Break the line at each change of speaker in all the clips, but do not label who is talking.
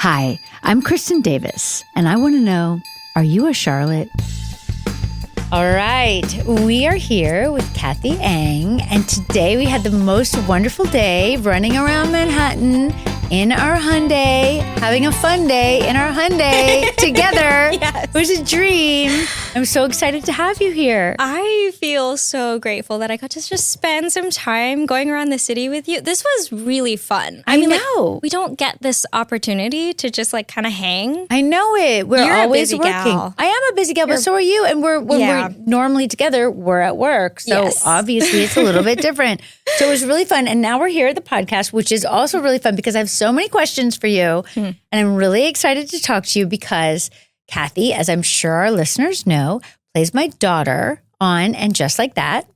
Hi, I'm Kristin Davis, and I want to know, are you a Charlotte? All right, we are here with Cathy Ang, and today we had the most wonderful day running around Manhattan in our Hyundai, having a fun day in our Hyundai together.
Yes.
It was a dream. I'm so excited to have you here.
I feel so grateful that I got to just spend some time going around the city with you. This was really fun.
I know.
we don't get this opportunity to just kind of hang.
I know it. We're
You're
always
a busy
working.
gal.
I am a busy gal, but so are you. And when we're normally together, we're at work. So
Yes.
obviously it's a little bit different. So it was really fun. And now we're here at the podcast, which is also really fun because I have so many questions for you. And I'm really excited to talk to you because Cathy, as I'm sure our listeners know, plays my daughter on And Just Like That.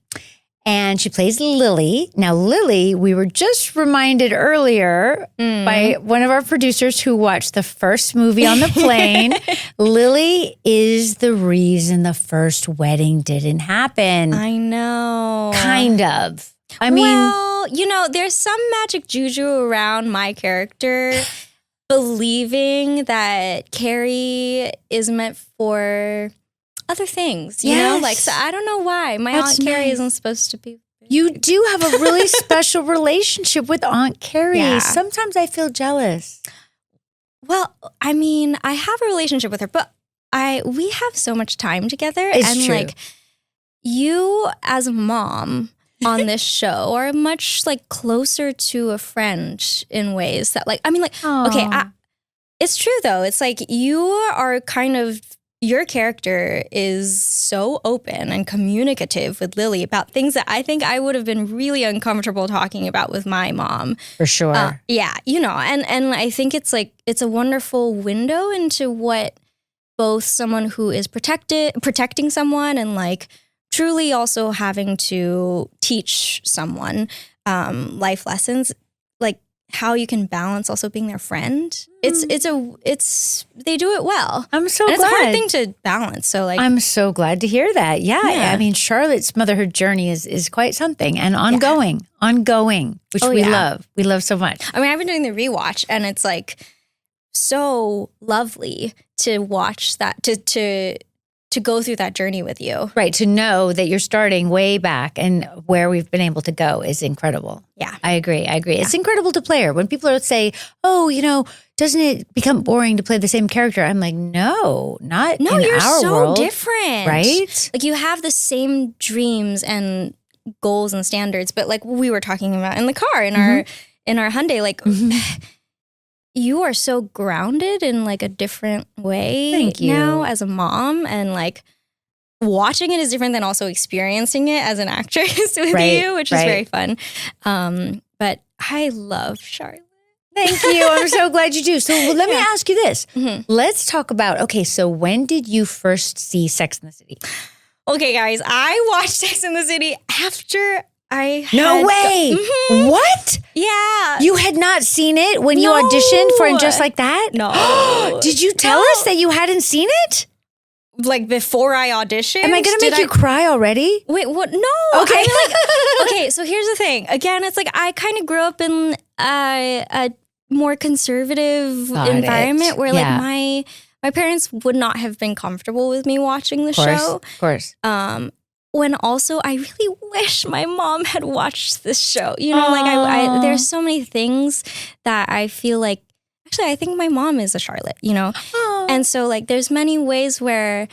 And she plays Lily. Now, Lily, we were just reminded earlier by one of our producers who watched the first movie on the plane. Lily is the reason the first wedding didn't happen.
I know.
Kind of. I mean,
well, there's some magic juju around my character believing that Carrie is meant for other things, you know? So I don't know why. My Aunt Carrie isn't supposed to be.
You do have a really special relationship with Aunt Carrie.
Yeah.
Sometimes I feel jealous.
Well, I mean, I have a relationship with her, but we have so much time together.
It's true.
You as a mom on this show are much closer to a friend in ways that it's true though. It's you are kind of, your character is so open and communicative with Lily about things that I think I would have been really uncomfortable talking about with my mom.
For sure.
And I think it's a wonderful window into what both someone who is protecting someone and truly also having to teach someone life lessons, how you can balance also being their friend. They do it well.
I'm so glad.
It's a hard thing to balance. So
I'm so glad to hear that. Yeah. I mean, Charlotte's motherhood journey is quite something and ongoing, which we love. We love so much.
I mean, I've been doing the rewatch and it's so lovely to watch that, to go through that journey with you.
Right. To know that you're starting way back and where we've been able to go is incredible. Yeah. I agree. Yeah. It's incredible to play her. When people say, oh, doesn't it become boring to play the same character? I'm like, no, not in our world.
No, you're so different.
Right?
You have the same dreams and goals and standards, but we were talking about in the car, in our Hyundai, you are so grounded in a different way.
Thank you.
Now as a mom, and watching it is different than also experiencing it as an actress with you, which is very fun. But I love Charlotte.
Thank you. I'm so glad you do. So let me ask you this. Let's talk about, so when did you first see Sex and the City?
Okay, guys, I watched Sex and the City after
No way! What?
Yeah.
You had not seen it when you auditioned for And Just Like That?
No.
Did you tell us that you hadn't seen it?
Before I auditioned?
Am I going to make you cry already?
Wait, what? No.
Okay.
Okay, so here's the thing. Again, it's I kind of grew up in a more conservative environment where my parents would not have been comfortable with me watching the show.
Of course.
When also I really wish my mom had watched this show. I there's so many things that I feel actually I think my mom is a Charlotte, And so there's many ways where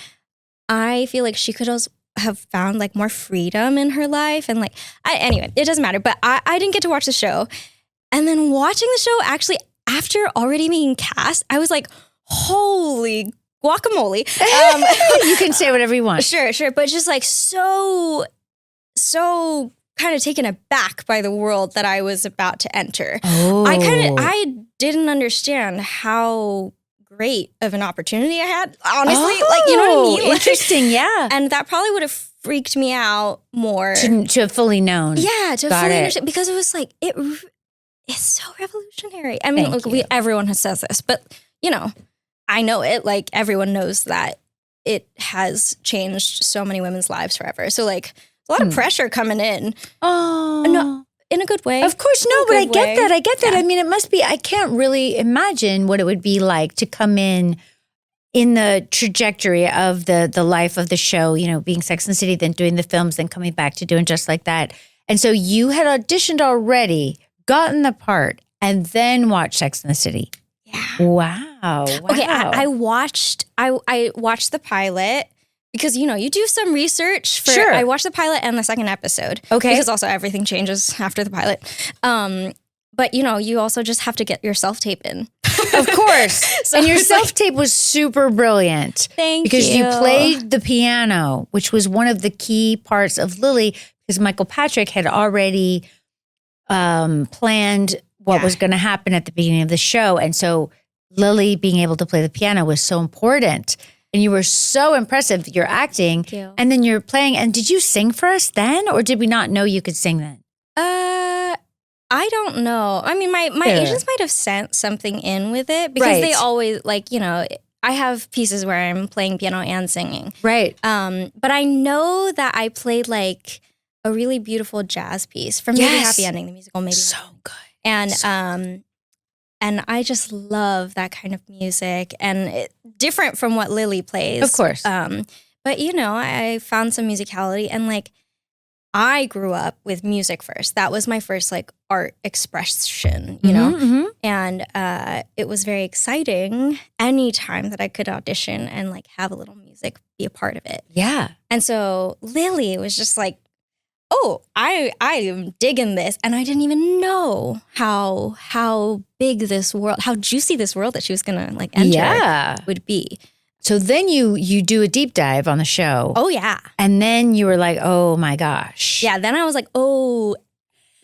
I feel she could also have found more freedom in her life. And anyway, it doesn't matter. But I didn't get to watch the show. And then watching the show, actually, after already being cast, I was holy guacamole.
You can say whatever you want.
Sure. But just so kind of taken aback by the world that I was about to enter.
Oh.
I didn't understand how great of an opportunity I had, honestly. You know what I mean?
Interesting, yeah.
And that probably would have freaked me out more.
To have fully known.
Yeah, to fully understand. Because it was it's so revolutionary. I mean, everyone says this, but, I know it. Everyone knows that it has changed so many women's lives forever. So, a lot of pressure coming in.
Oh.
No, in a good way.
Of course, no, but I get that. I get that.
Yeah.
I mean, it must be, I can't really imagine what it would be like to come in the trajectory of the life of the show, you know, being Sex and the City, then doing the films, then coming back to doing Just Like That. And so you had auditioned already, gotten the part, and then watched Sex and the City.
Yeah.
Wow.
Okay, I watched the pilot because, you know, you do some research.
Sure.
I watched the pilot and the second episode.
Okay.
Because also everything changes after the pilot. But, you know, you also just have to get your self-tape in.
Of course.
So
and your
it's like-
self-tape was super brilliant.
Thank
because
you.
you played the piano, which was one of the key parts of Lily, because Michael Patrick had already planned what was going to happen at the beginning of the show. And so Lily being able to play the piano was so important. And you were so impressive, your acting.
Thank you.
And then you're playing. And did you sing for us then? Or did we not know you could sing then?
I don't know. I mean, my agents might have sent something in with it because they always, like, you know, I have pieces where I'm playing piano and singing.
Right.
But I know that I played like a really beautiful jazz piece from Maybe Happy Ending, the musical Maybe
So
Happy Ending.
good.
And I just love that kind of music and different from what Lily plays.
Of course.
But, you know, I found some musicality and like I grew up with music first. That was my first like art expression, you know?
Mm-hmm.
And it was very exciting anytime that I could audition and like have a little music be a part of it.
Yeah.
And so Lily was just like, oh, I am digging this. And I didn't even know how big this world, how juicy this world that she was going to like enter would be.
So then you do a deep dive on the show.
Oh, yeah.
And then you were like, oh my gosh.
Yeah. Then I was like, oh,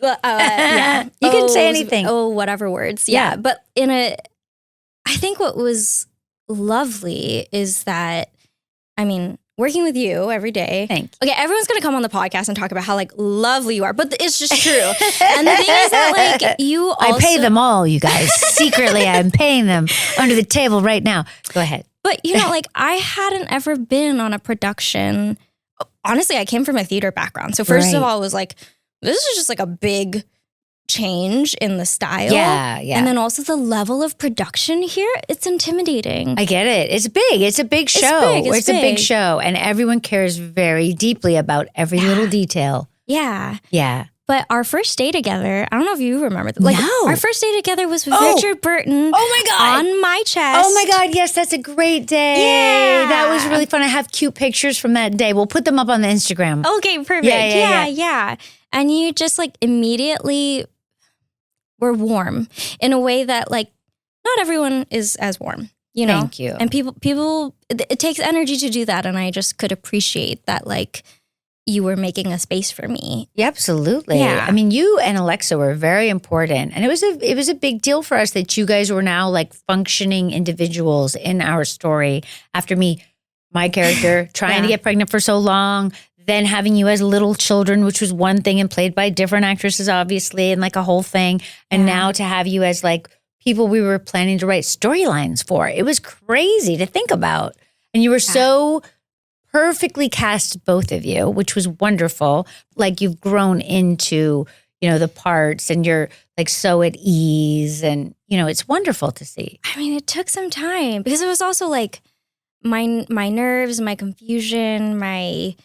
yeah.
You can say anything.
Oh, whatever words. Yeah. But I think what was lovely is that, I mean, working with you every day.
Thank you.
Okay, everyone's going to come on the podcast and talk about how like lovely you are, but it's just true. And the thing is that like you also—
I pay them all, you guys. Secretly, I'm paying them under the table right now. Go ahead.
But you know, like I hadn't ever been on a production. Honestly, I came from a theater background. So first of all, it was like, this is just like a big change in the style.
Yeah.
And then also the level of production here, it's intimidating.
I get it. It's big. It's a big show. It's a big show. And everyone cares very deeply about every little detail.
Yeah.
Yeah.
But our first day together, I don't know if you remember. Like,
No.
Our first day together was with Richard Burton.
Oh my God.
On my chest.
Oh my God. Yes, that's a great day.
Yeah.
That was really fun. I have cute pictures from that day. We'll put them up on the Instagram.
Okay, perfect.
Yeah.
And you just like immediately were warm in a way that like not everyone is as warm, you know?
Thank you.
And people, it takes energy to do that. And I just could appreciate that like you were making a space for me.
Yeah, absolutely.
Yeah.
I mean, you and Alexa were very important. And it was a big deal for us that you guys were now like functioning individuals in our story after my character trying to get pregnant for so long, then having you as little children, which was one thing and played by different actresses, obviously, and like a whole thing. And now to have you as like people we were planning to write storylines for. It was crazy to think about. And you were so perfectly cast, both of you, which was wonderful. Like you've grown into, you know, the parts and you're like so at ease and, you know, it's wonderful to see.
I mean, it took some time because it was also like my nerves, my confusion, I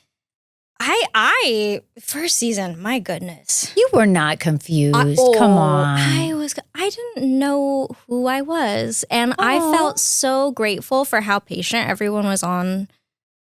first season, my goodness.
You were not confused. Come on.
I didn't know who I was. And I felt so grateful for how patient everyone was on.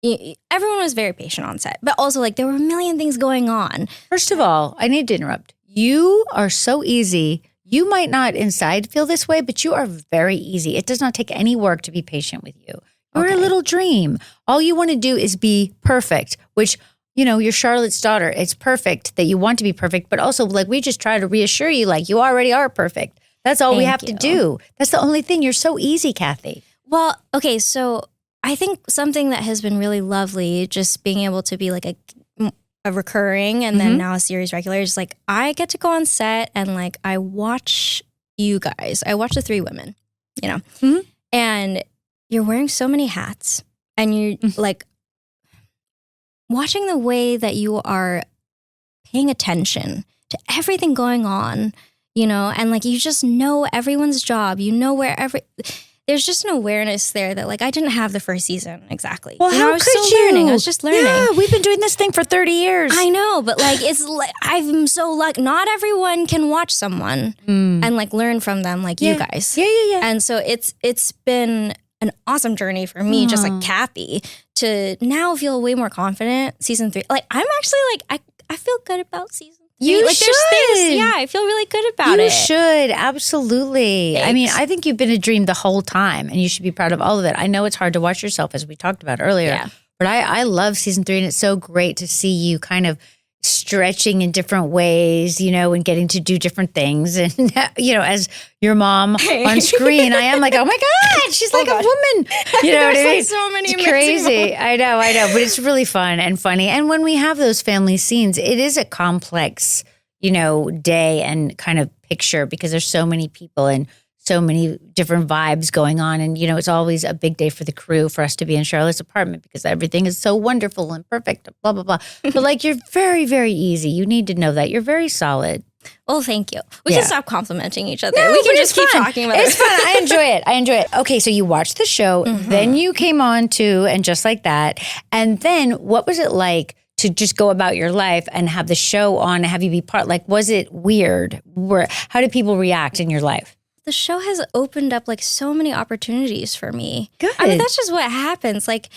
Everyone was very patient on set. But also like there were a million things going on.
First of all, I need to interrupt. You are so easy. You might not inside feel this way, but you are very easy. It does not take any work to be patient with you. You're a little dream. All you want to do is be perfect, which, you know, you're Charlotte's daughter. It's perfect that you want to be perfect, but also like we just try to reassure you like you already are perfect. That's all we have to do. That's the only thing. You're so easy, Cathy.
Well, okay, so I think something that has been really lovely, just being able to be like a recurring and then now a series regular, is like I get to go on set and like I watch you guys. I watch the three women, you know, and you're wearing so many hats and you're like watching the way that you are paying attention to everything going on, you know, and like you just know everyone's job, you know there's just an awareness there that like I didn't have the first season exactly.
Well,
you know,
how
I was
could
still
you?
learning. I was just learning.
Yeah, we've been doing this thing for 30 years.
I know, but like it's like I'm so lucky. Not everyone can watch someone and like learn from them like you guys.
Yeah.
And so it's been an awesome journey for me, just like Cathy, to now feel way more confident. Season 3, like I'm actually like I feel good about season 3.
You
like
should.
There's things, yeah, I feel really good about it.
You should, absolutely.
Thanks.
I mean, I think you've been a dream the whole time, and you should be proud of all of it. I know it's hard to watch yourself, as we talked about earlier, but I love season 3, and it's so great to see you kind of stretching in different ways, you know, and getting to do different things. And, you know, as your mom on screen, I am like, oh my God, she's like a woman. You know what I mean?
Like so many
it's crazy. I know. But it's really fun and funny. And when we have those family scenes, it is a complex, you know, day and kind of picture because there's so many people and so many different vibes going on. And, you know, it's always a big day for the crew for us to be in Charlotte's apartment because everything is so wonderful and perfect, blah, blah, blah. But like, you're very, very easy. You need to know that. You're very solid.
Well, thank you. We can stop complimenting each other.
No,
we can
but
just keep talking about it.
It's fun. I enjoy it. Okay, so you watched the show, then you came on to And Just Like That. And then what was it like to just go about your life and have the show on and have you be part? Like, was it weird? How did people react in your life?
The show has opened up like so many opportunities for me.
Good.
I mean, that's just what happens. Like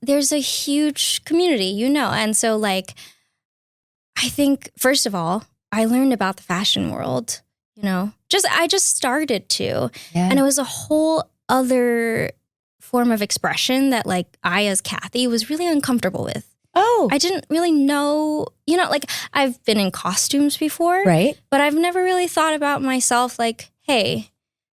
there's a huge community, you know? And so like, I think first of all, I learned about the fashion world, you know, I just started to, and it was a whole other form of expression that like I, as Cathy, was really uncomfortable with.
Oh.
I didn't really know, you know, like I've been in costumes before.
Right.
But I've never really thought about myself like, hey,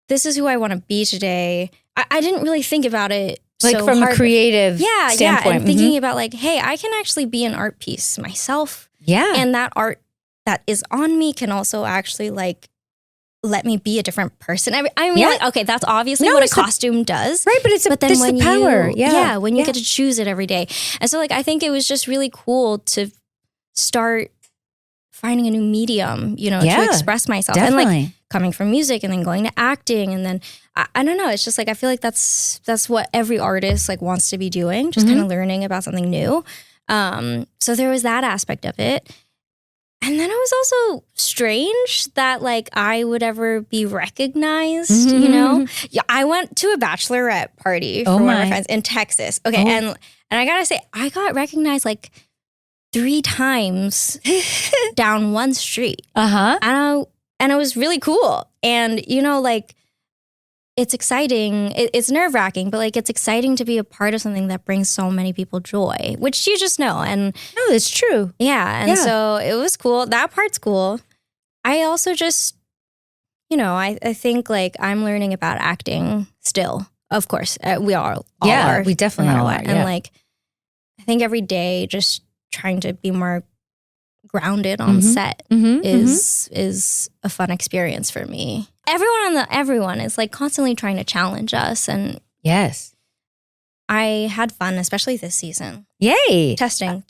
this is who I want to be today. I didn't really think about it
like
so
from
hard.
a creative standpoint.
Yeah, and thinking about like, hey, I can actually be an art piece myself.
Yeah.
And that art that is on me can also actually like let me be a different person. I mean, like, okay, that's obviously what a costume does.
Right, but it's the power.
When you get to choose it every day. And so like, I think it was just really cool to start finding a new medium, you know, to express myself.
Definitely.
And like coming from music and then going to acting. And then, I don't know, it's just like, I feel like that's what every artist like wants to be doing, just kind of learning about something new. So there was that aspect of it. And then it was also strange that like I would ever be recognized, you know? Yeah, I went to a bachelorette party for one of my friends in Texas. Okay, and I gotta say, I got recognized like 3 times down one street. And it was really cool. And you know, like it's exciting. It's nerve-wracking, but like it's exciting to be a part of something that brings so many people joy, which you just know. And
no, it's true.
Yeah. And so it was cool. That part's cool. I also just, you know, I think like I'm learning about acting still. Of course, we all are.
We definitely all are.
And like, I think every day just trying to be more grounded on set is a fun experience for me. Everyone is like constantly trying to challenge us, and
yes,
I had fun, especially this season.
Yay!
Testing.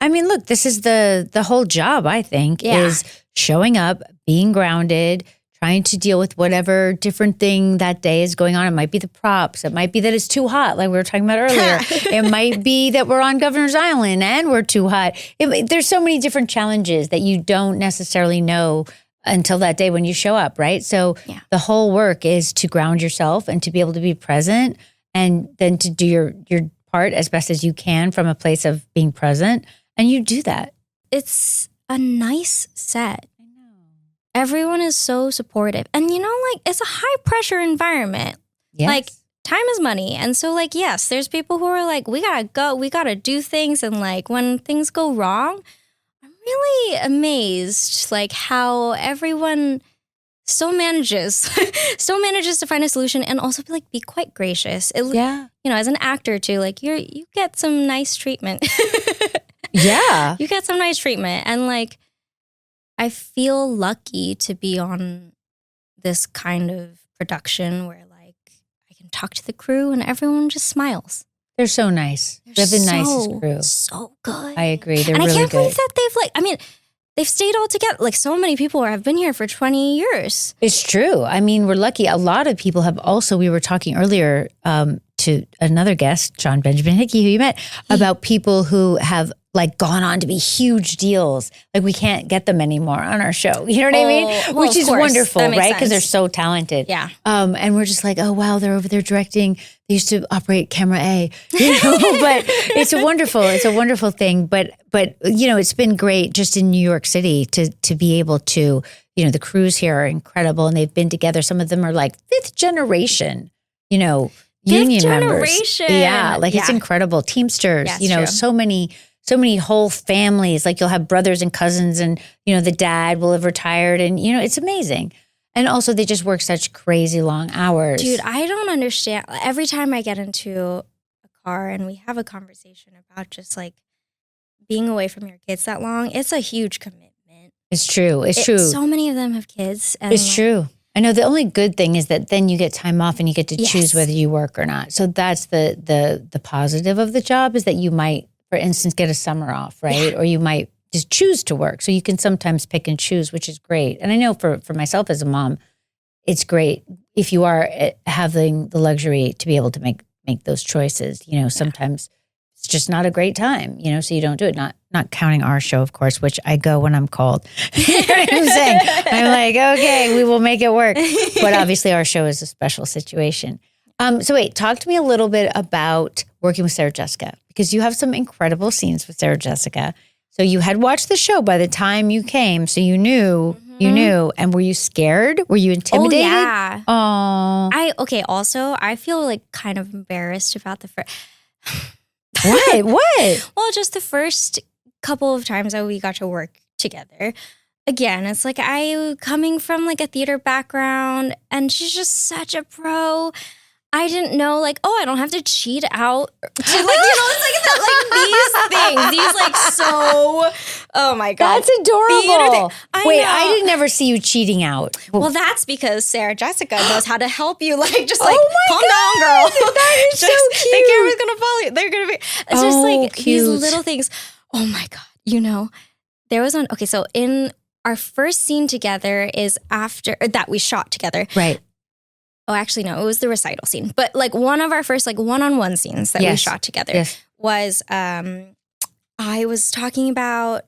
I mean, look, this is the whole job. I think is showing up, being grounded, trying to deal with whatever different thing that day is going on. It might be the props. It might be that it's too hot, like we were talking about earlier. It might be that we're on Governor's Island and we're too hot. There's so many different challenges that you don't necessarily know until that day when you show up, right? So the whole work is to ground yourself and to be able to be present and then to do your part as best as you can from a place of being present. And you do that.
It's a nice set. I know. Everyone is so supportive. And you know, like it's a high pressure environment.
Yes.
Like time is money. And so like, yes, there's people who are like, we gotta go, we gotta do things. And like when things go wrong, really amazed like how everyone still manages to find a solution and also be quite gracious. You know, as an actor too, like you get some nice treatment. You get some nice treatment. And like I feel lucky to be on this kind of production where like I can talk to the crew and everyone just smiles.
They're so nice. They're the nicest crew.
So good.
I agree. They're
and
really
I can't
good.
believe that they've like, I mean, they've stayed all together. Like so many people have been here for 20 years.
It's true. I mean, we're lucky. A lot of people have also, we were talking earlier to another guest, John Benjamin Hickey, who you met, about people who have like gone on to be huge deals. Like we can't get them anymore on our show. You know what I mean?
Well,
which is wonderful, right? Because they're so talented.
Yeah.
And we're just like, oh, wow, they're over there directing. They used to operate camera A, you know, but it's a wonderful thing. But, you know, it's been great just in New York City to be able to, you know, the crews here are incredible and they've been together. Some of them are like 5th generation, you know, union members. Yeah. Like it's incredible. Teamsters,
Yeah,
you know,
true.
so many whole families, like you'll have brothers and cousins and, you know, the dad will have retired and, you know, it's amazing. And also they just work such crazy long hours.
Dude, I don't understand. Every time I get into a car and we have a conversation about just like being away from your kids that long, it's a huge commitment.
It's true. It's true.
So many of them have kids. And
it's true. I know the only good thing is that then you get time off and you get to choose whether you work or not. So that's the positive of the job is that you might, for instance, get a summer off, right? Yeah. Or you might just choose to work. So you can sometimes pick and choose, which is great. And I know for myself as a mom, it's great if you are having the luxury to be able to make those choices. You know, sometimes it's just not a great time, you know, so you don't do it. Not counting our show, of course, which I go when I'm called. You know what I'm saying? I'm like, okay, we will make it work. But obviously our show is a special situation. So wait, talk to me a little bit about working with Sarah Jessica, because you have some incredible scenes with Sarah Jessica. So you had watched the show by the time you came, so you knew, and were you scared? Were you intimidated?
Oh, yeah.
Oh.
Also, I feel like kind of embarrassed about the first...
What?
Well, just the first couple of times that we got to work together. Again, it's like I coming from like a theater background and she's just such a pro. I didn't know, like, oh, I don't have to cheat out. To, like, you know, it's like that, like these things. These, like, so, oh my God.
That's adorable.
Wait,
I didn't ever see you cheating out.
Well, that's because Sarah Jessica knows how to help you, like, just like, calm
God,
down, girl.
That is so cute.
The camera's going to follow you. They're going to be, it's just like
cute.
these little things. Oh my God. You know, there was one, okay, so in our first scene together is after, that we shot together.
Right.
Oh, actually, no, it was the recital scene. But like one of our first like one-on-one scenes that we shot together was I was talking about,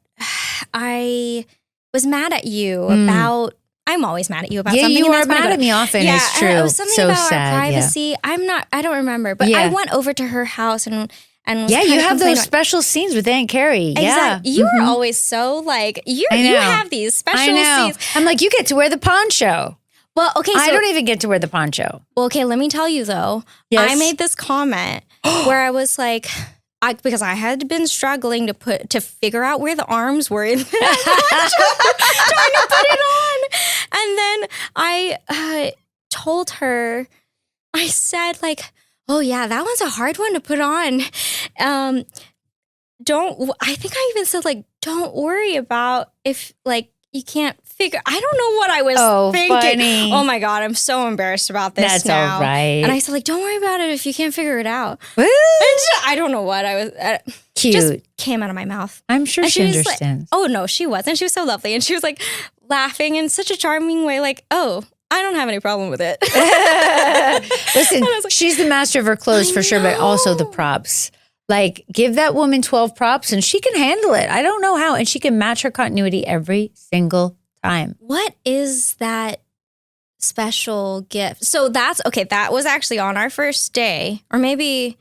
I was mad at you about, I'm always mad at you about something.
Yeah, you are mad at me often, it's true.
It was something
so
about
sad,
our privacy. I don't remember, but I went over to her house and
you have those special scenes with Aunt Carrie.
Exactly.
Yeah.
You are always so like, you have these special scenes.
I'm like, you get to wear the poncho.
Well, okay, so
I don't even get to wear the poncho.
Well, okay, let me tell you though. Yes. I made this comment where I was like, because I had been struggling to figure out where the arms were in the poncho, trying to put it on. And then I told her, I said like, oh yeah, that one's a hard one to put on. I think I even said like, don't worry about if like you can't figure. I don't know what I was thinking.
Funny.
Oh my God, I'm so embarrassed about this
That's
now.
all right.
And I said like, don't worry about it if you can't figure it out. I don't know what I was.
Cute.
Just came out of my mouth.
I'm sure she understands.
Like, oh no, she wasn't. She was so lovely. And she was like laughing in such a charming way. Like, oh, I don't have any problem with it.
Listen, like, she's the master of her clothes for sure, but also the props. Like, give that woman 12 props and she can handle it. I don't know how. And she can match her continuity every single time.
What is that special gift? So that's, okay, that was actually on our first day, or maybe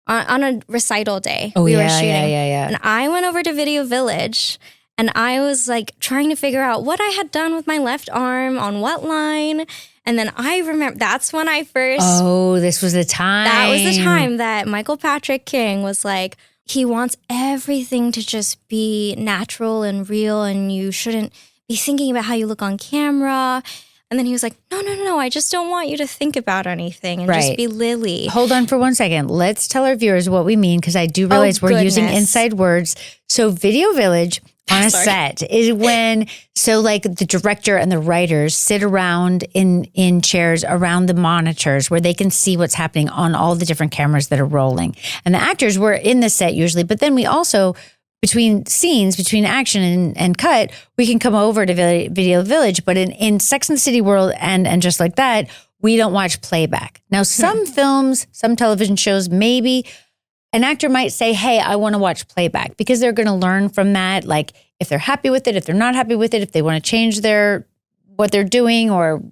on a recital day.
Oh,
we
were
shooting.
Yeah.
And I went over to Video Village and I was like trying to figure out what I had done with my left arm on what line. And then I remember that's when I first...
Oh, this was the time.
That was the time that Michael Patrick King was like, he wants everything to just be natural and real and you shouldn't be thinking about how you look on camera. And then he was like, no, I just don't want you to think about anything and just be Lily.
Hold on for 1 second. Let's tell our viewers what we mean, because I do realize we're using inside words. So Video Village on a set is when, so like the director and the writers sit around in chairs around the monitors where they can see what's happening on all the different cameras that are rolling. And the actors were in the set usually, but then we also between scenes, between action and cut, we can come over to Video Village. But in Sex and the City world and Just Like That, we don't watch playback. Now, some films, some television shows, maybe an actor might say, hey, I want to watch playback because they're going to learn from that. Like if they're happy with it, if they're not happy with it, if they want to change what they're doing or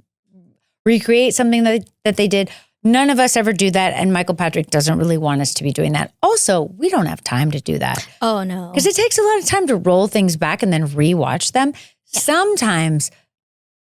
recreate something that they did. None of us ever do that. And Michael Patrick doesn't really want us to be doing that. Also, we don't have time to do that.
Oh, no.
Because it takes a lot of time to roll things back and then rewatch them. Yeah. Sometimes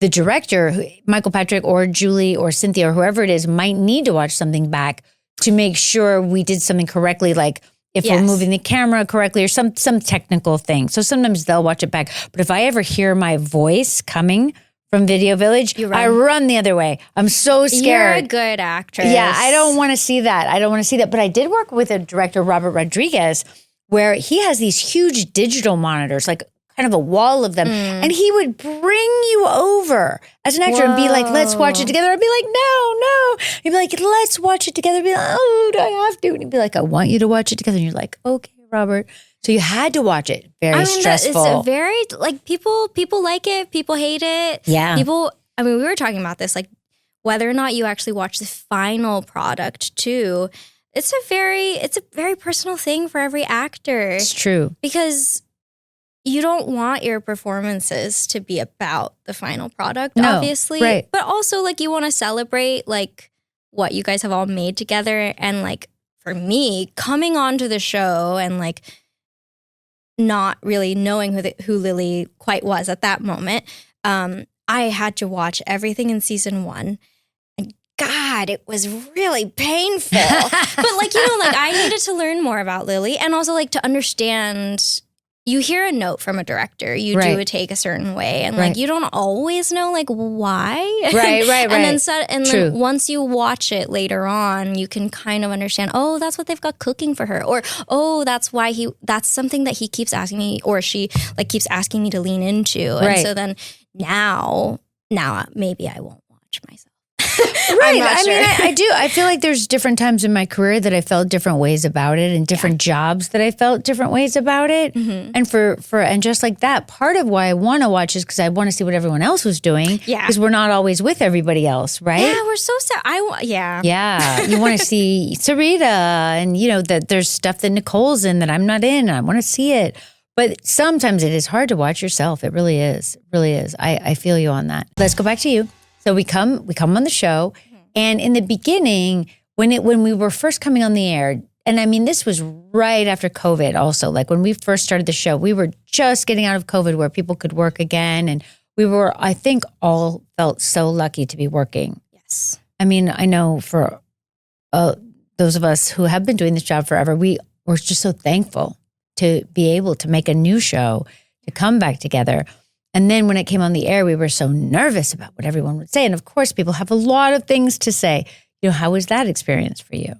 the director, Michael Patrick or Julie or Cynthia or whoever it is, might need to watch something back to make sure we did something correctly, like if we're moving the camera correctly or some technical thing. So sometimes they'll watch it back. But if I ever hear my voice coming from Video Village, I run the other way. I'm so scared.
You're a good actress.
Yeah, I don't want to see that. But I did work with a director, Robert Rodriguez, where he has these huge digital monitors, like kind of a wall of them. And he would bring you over as an actor and be like, let's watch it together. I'd be like, no. He'd be like, let's watch it together. I'd be like, oh, do I have to? And he'd be like, I want you to watch it together. And you're like, okay, Robert. So you had to watch it. Very stressful.
It's very, like, people like it. People hate it.
Yeah.
We were talking about this, like, whether or not you actually watch the final product too. It's a very personal thing for every actor.
It's true.
Because you don't want your performances to be about the final product,
no,
obviously.
Right.
But also, like, you want to celebrate, like, what you guys have all made together. And, like, for me, coming onto the show and, like, not really knowing who Lily quite was at that moment, I had to watch everything in season 1. And God, it was really painful. But, like, like, I needed to learn more about Lily and also, like, to understand. You hear a note from a director, you do a take a certain way, and like you don't always know like why.
Right.
And then once you watch it later on, you can kind of understand, oh, that's what they've got cooking for her. Or, oh, that's something that he keeps asking me, or she like keeps asking me to lean into. And so then now maybe I won't watch myself.
Right. I mean, I do. I feel like there's different times in my career that I felt different ways about it, and different jobs that I felt different ways about it. Mm-hmm. And Just Like That, part of why I want to watch is because I want to see what everyone else was doing. Yeah. Because we're not always with everybody else, right?
Yeah, we're so sad.
Yeah. You want to see Sarita, and that there's stuff that Nicole's in that I'm not in, and I want to see it. But sometimes it is hard to watch yourself. It really is. It really is. I feel you on that. Let's go back to you. So we come on the show, and in the beginning, when we were first coming on the air, and I mean, this was right after COVID also, like when we first started the show, we were just getting out of COVID where people could work again. And we were, I think, all felt so lucky to be working.
Yes.
I mean, I know for those of us who have been doing this job forever, we were just so thankful to be able to make a new show, to come back together. And then when it came on the air, we were so nervous about what everyone would say. And of course, people have a lot of things to say. How was that experience for you?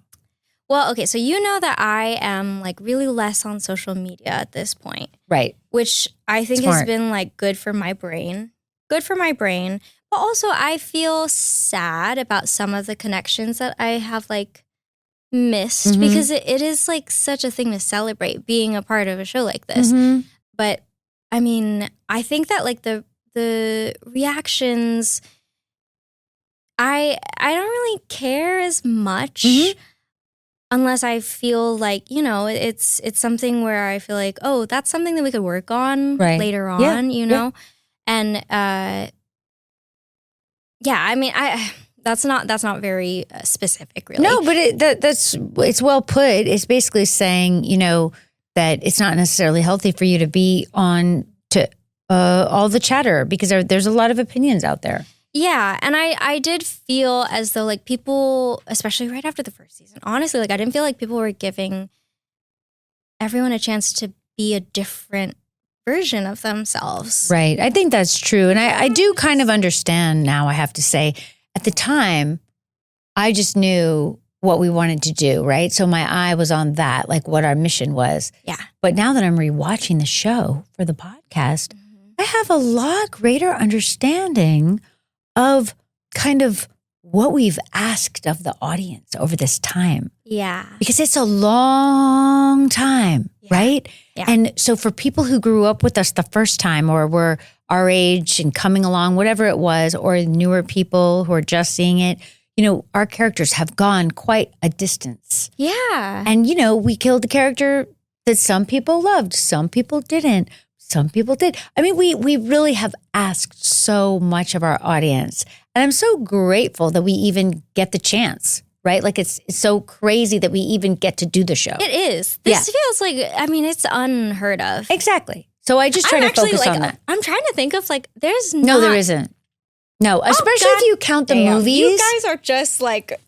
Well, okay, so that I am like really less on social media at this point.
Right.
Which I think has been like good for my brain. But also I feel sad about some of the connections that I have like missed, because it is like such a thing to celebrate being a part of a show like this. Mm-hmm. But I mean, I think that like the reactions, I don't really care as much unless I feel like, it's something where I feel like, oh, that's something that we could work on later on,
Yeah.
And I mean, that's not very specific, really.
No, but it's well put. It's basically saying, that it's not necessarily healthy for you to be on to all the chatter, because there's a lot of opinions out there.
Yeah, and I did feel as though like people, especially right after the first season, honestly, like I didn't feel like people were giving everyone a chance to be a different version of themselves.
Right. I think that's true. And I do kind of understand now, I have to say. At the time, I just knew what we wanted to do, right? So my eye was on that, like what our mission was.
Yeah.
But now that I'm rewatching the show for the podcast, I have a lot greater understanding of kind of what we've asked of the audience over this time.
Yeah.
Because it's a long time, right?
Yeah.
And so for people who grew up with us the first time or were our age and coming along, whatever it was, or newer people who are just seeing it, our characters have gone quite a distance.
Yeah.
And, we killed the character that some people loved, some people didn't, some people did. I mean, we really have asked so much of our audience. And I'm so grateful that we even get the chance, right? Like it's so crazy that we even get to do the show.
It is. This feels like, it's unheard of.
Exactly. So I just try to focus on that.
I'm trying to think of there's
No, there isn't. No, especially if you count the movies.
You guys are just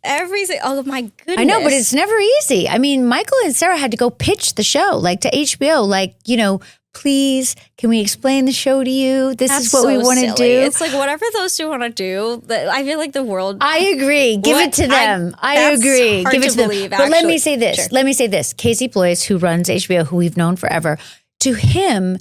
everything. Oh my goodness.
I know, but it's never easy. I mean, Michael and Sarah had to go pitch the show to HBO, please, can we explain the show to you? This is what we want to do.
It's whatever those two want to do. I feel like the world.
I agree. Give it to them. I agree. Give it to them. But let me say this. Sure. Let me say this. Casey Bloys, who runs HBO, who we've known forever, to him,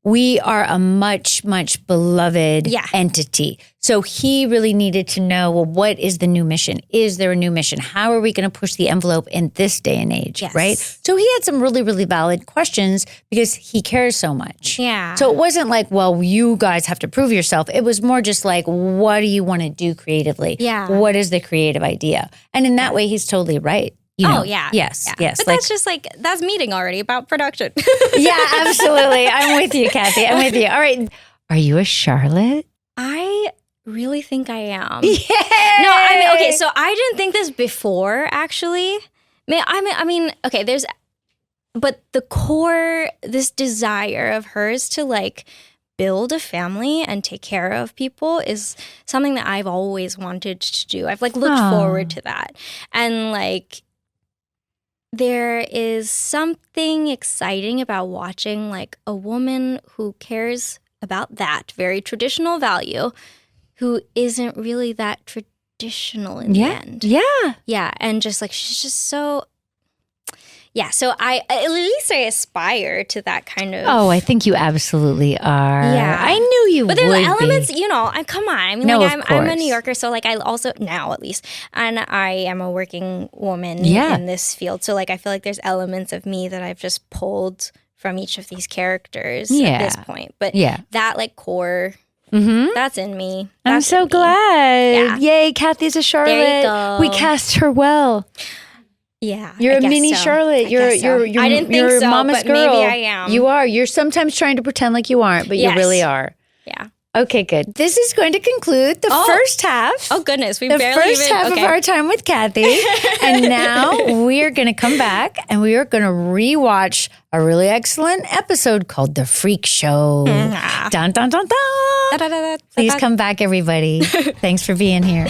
we are a much, much beloved entity. So he really needed to know, well, what is the new mission? Is there a new mission? How are we going to push the envelope in this day and age, right? So he had some really, really valid questions because he cares so much.
Yeah.
So it wasn't well, you guys have to prove yourself. It was more just what do you want to do creatively?
Yeah.
What is the creative idea? And in that way, he's totally right.
Yeah.
Yes,
yeah.
yes.
But that's just that's meeting already about production.
Yeah, absolutely. I'm with you, Cathy. I'm with you. All right. Are you a Charlotte?
I really think I am.
Yeah.
No, okay, so I didn't think this before, actually. But the core, this desire of hers to build a family and take care of people is something that I've always wanted to do. I've looked forward to that. And there is something exciting about watching a woman who cares about that very traditional value who isn't really that traditional in the end.
Yeah.
Yeah. And just she's just so... Yeah, so at least I aspire to that kind of...
Oh, I think you absolutely are.
Yeah.
I knew you would.
But there are elements, come on. I mean,
no,
I'm a New Yorker, so I also, now at least, and I am a working woman in this field. So I feel like there's elements of me that I've just pulled from each of these characters at this point. But that core... Mm-hmm. That's in me.
I'm so glad.
Yeah.
Yay, Cathy's a Charlotte.
There you go.
We cast her well.
Yeah,
you're a mini Charlotte. You're
I didn't think
you're
so,
mama's
but
girl.
maybe I am.
You are. You're sometimes trying to pretend like you aren't, but you really are.
Yeah.
Okay, good. This is going to conclude the first half.
Oh goodness,
the first half of our time with Cathy, and now we are going to come back and we are going to rewatch a really excellent episode called "The Freak Show." Dun dun dun dun. Please come back, everybody. Thanks for being here.